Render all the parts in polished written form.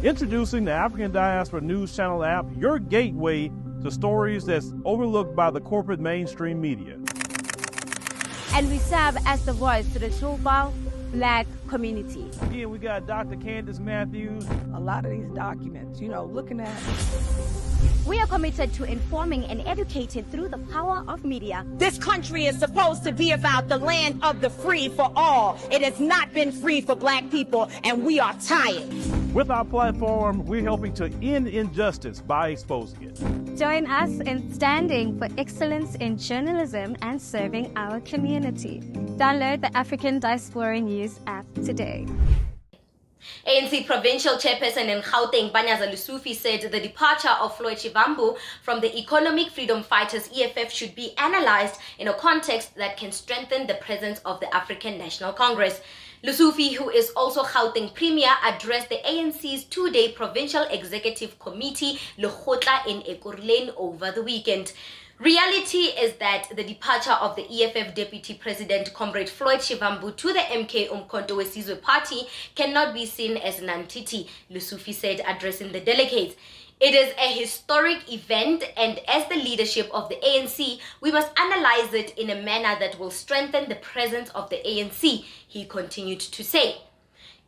Introducing the African Diaspora News Channel app, your gateway to stories that's overlooked by the corporate mainstream media. And we serve as the voice to the Shivambu Black community. Again, we got Dr. Candace Matthews. A lot of these documents, looking at. We are committed to informing and educating through the power of media. This country is supposed to be about the land of the free for all. It has not been free for Black people, and we are tired. With our platform, we're helping to end injustice by exposing it. Join us in standing for excellence in journalism and serving our community. Download the African Diaspora News app today. ANC Provincial Chairperson in Gauteng Panyaza Lesufi said the departure of Floyd Shivambu from the Economic Freedom Fighters EFF should be analyzed in a context that can strengthen the presence of the African National Congress. Lesufi, who is also Gauteng Premier, addressed the ANC's two-day Provincial Executive Committee Lekgotla in Ekurhuleni over the weekend. Reality is that the departure of the EFF Deputy President, Comrade Floyd Shivambu, to the MK Umkhonto weSizwe Party cannot be seen as an entity, Lesufi said, addressing the delegates. It is a historic event, and as the leadership of the ANC, we must analyze it in a manner that will strengthen the presence of the ANC, he continued to say.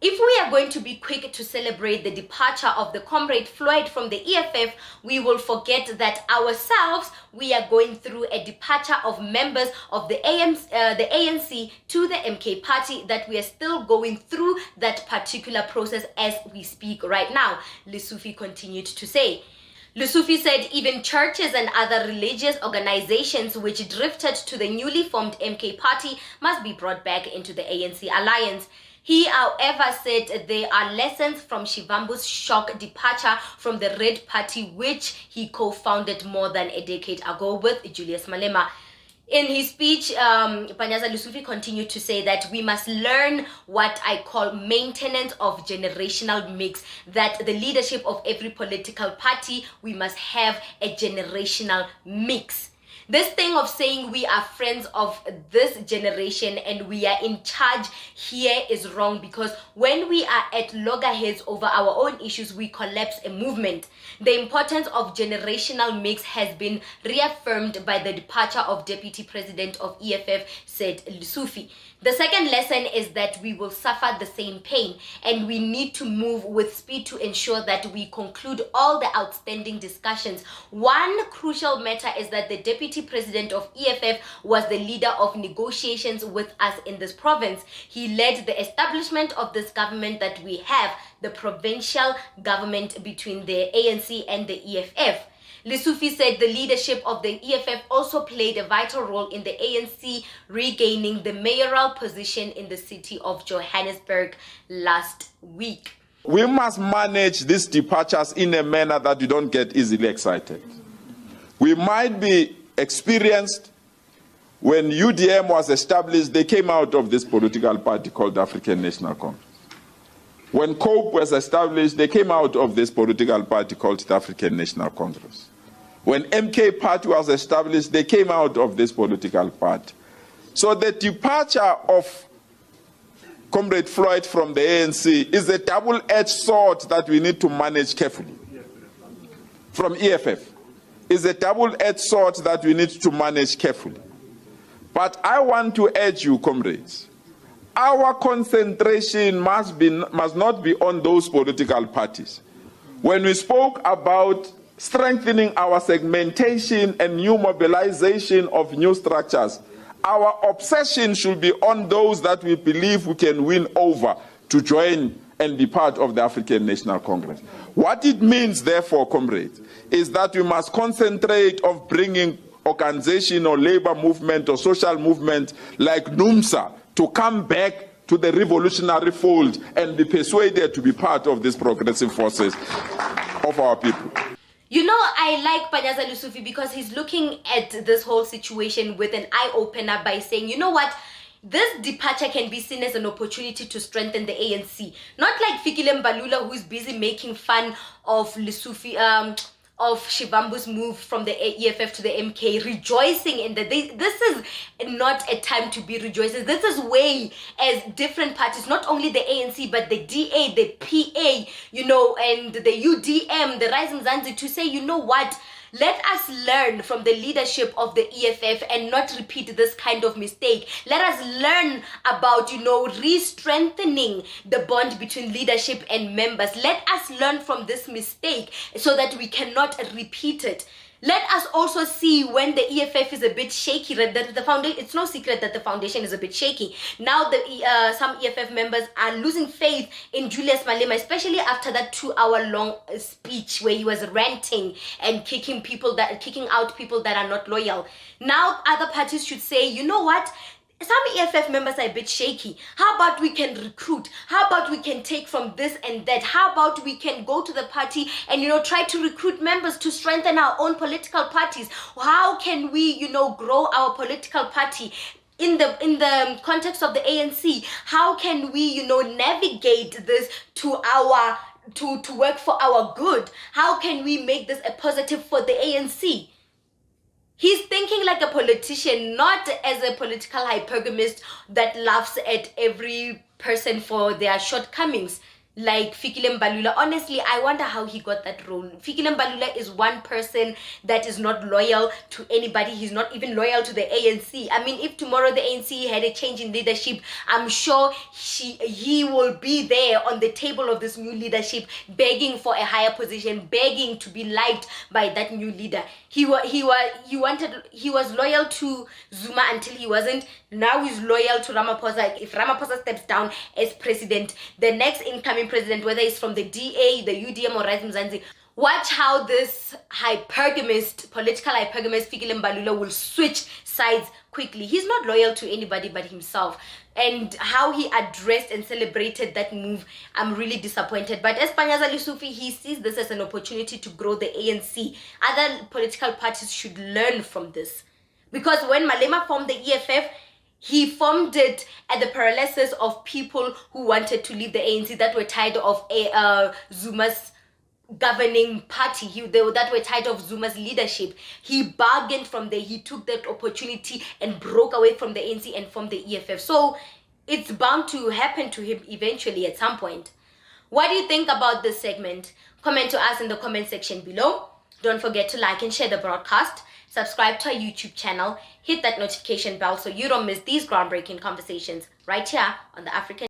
If we are going to be quick to celebrate the departure of the Comrade Floyd from the EFF, we will forget that ourselves, we are going through a departure of members of the ANC to the MK party, that we are still going through that particular process as we speak right now, Lesufi continued to say. Lesufi said even churches and other religious organizations which drifted to the newly formed MK party must be brought back into the ANC alliance. He, however, said there are lessons from Shivambu's shock departure from the Red Party, which he co-founded more than a decade ago with Julius Malema. In his speech, Panyaza Lesufi continued to say that we must learn what I call maintenance of generational mix, that the leadership of every political party, we must have a generational mix. This thing of saying we are friends of this generation and we are in charge here is wrong, because when we are at loggerheads over our own issues, we collapse a movement. The importance of generational mix has been reaffirmed by the departure of Deputy President of EFF, said Lesufi. The second lesson is that we will suffer the same pain, and we need to move with speed to ensure that we conclude all the outstanding discussions. One crucial matter is that the Deputy President of EFF was the leader of negotiations with us in this province. He led the establishment of this government that we have, the provincial government between the ANC and the EFF. Lesufi said the leadership of the EFF also played a vital role in the ANC regaining the mayoral position in the city of Johannesburg last week. We must manage these departures in a manner that you don't get easily excited. We might be experienced. When UDM was established, they came out of this political party called the African National Congress. When COPE was established, they came out of this political party called the African National Congress. When MK party was established, they came out of this political party. So the departure of Comrade Floyd from the ANC is a double-edged sword that we need to manage carefully. From EFF is a double-edged sword that we need to manage carefully. But I want to urge you, comrades, our concentration must not be on those political parties. When we spoke about strengthening our segmentation and new mobilization of new structures, our obsession should be on those that we believe we can win over to join and be part of the African National Congress. What it means, therefore, comrades, is that we must concentrate on bringing organization or labor movement or social movement like NUMSA to come back to the revolutionary fold and be persuaded to be part of these progressive forces of our people. You know, I like Panyaza Lesufi because he's looking at this whole situation with an eye-opener by saying, you know what, this departure can be seen as an opportunity to strengthen the ANC. Not like Fikile Mbalula, who's busy making fun of Lesufi, of Shivambu's move from the EFF to the MK, rejoicing in that. This is not a time to be rejoicing. This is way as different parties, not only the ANC, but the DA, the PA, and the UDM, the Rise Mzansi, to say, you know what? Let us learn from the leadership of the EFF and not repeat this kind of mistake. Let us learn about, re-strengthening the bond between leadership and members. Let us learn from this mistake so that we cannot repeat it. Let us also see when the EFF is a bit shaky, that the foundation, it's no secret that the foundation is a bit shaky. Now some EFF members are losing faith in Julius Malema, especially after that 2-hour-long speech where he was ranting and kicking out people that are not loyal. Now other parties should say, you know what? Some EFF members are a bit shaky. How about we can recruit? How about we can take from this and that? How about we can go to the party and, try to recruit members to strengthen our own political parties? How can we, grow our political party? In the context of the ANC, how can we, navigate this to work for our good? How can we make this a positive for the ANC? He's thinking like a politician, not as a political hypergamist that laughs at every person for their shortcomings, like Fikile Mbalula. Honestly, I wonder how he got that role. Fikile Mbalula is one person that is not loyal to anybody. He's not even loyal to the ANC. I mean, if tomorrow the ANC had a change in leadership, I'm sure he will be there on the table of this new leadership, begging for a higher position, begging to be liked by that new leader. He was loyal to Zuma until he wasn't. Now he's loyal to Ramaphosa. If Ramaphosa steps down as president, the next incoming president, whether it's from the DA, the UDM, or Rise Mzansi, watch how this political hypergamist Fikile Mbalula will switch sides quickly. He's not loyal to anybody but himself. And how he addressed and celebrated that move, I'm really disappointed. But as Panyaza Lesufi, he sees this as an opportunity to grow the ANC. Other political parties should learn from this. Because when Malema formed the EFF, he formed it at the paralysis of people who wanted to leave the ANC, that were tired of Zuma's governing party, that were tired of Zuma's leadership. He bargained from there. He took that opportunity and broke away from the ANC and from the EFF. So it's bound to happen to him eventually at some point. What do you think about this segment? Comment to us in the comment section below. Don't forget to like and share the broadcast. Subscribe to our YouTube channel. Hit that notification bell so you don't miss these groundbreaking conversations right here on the African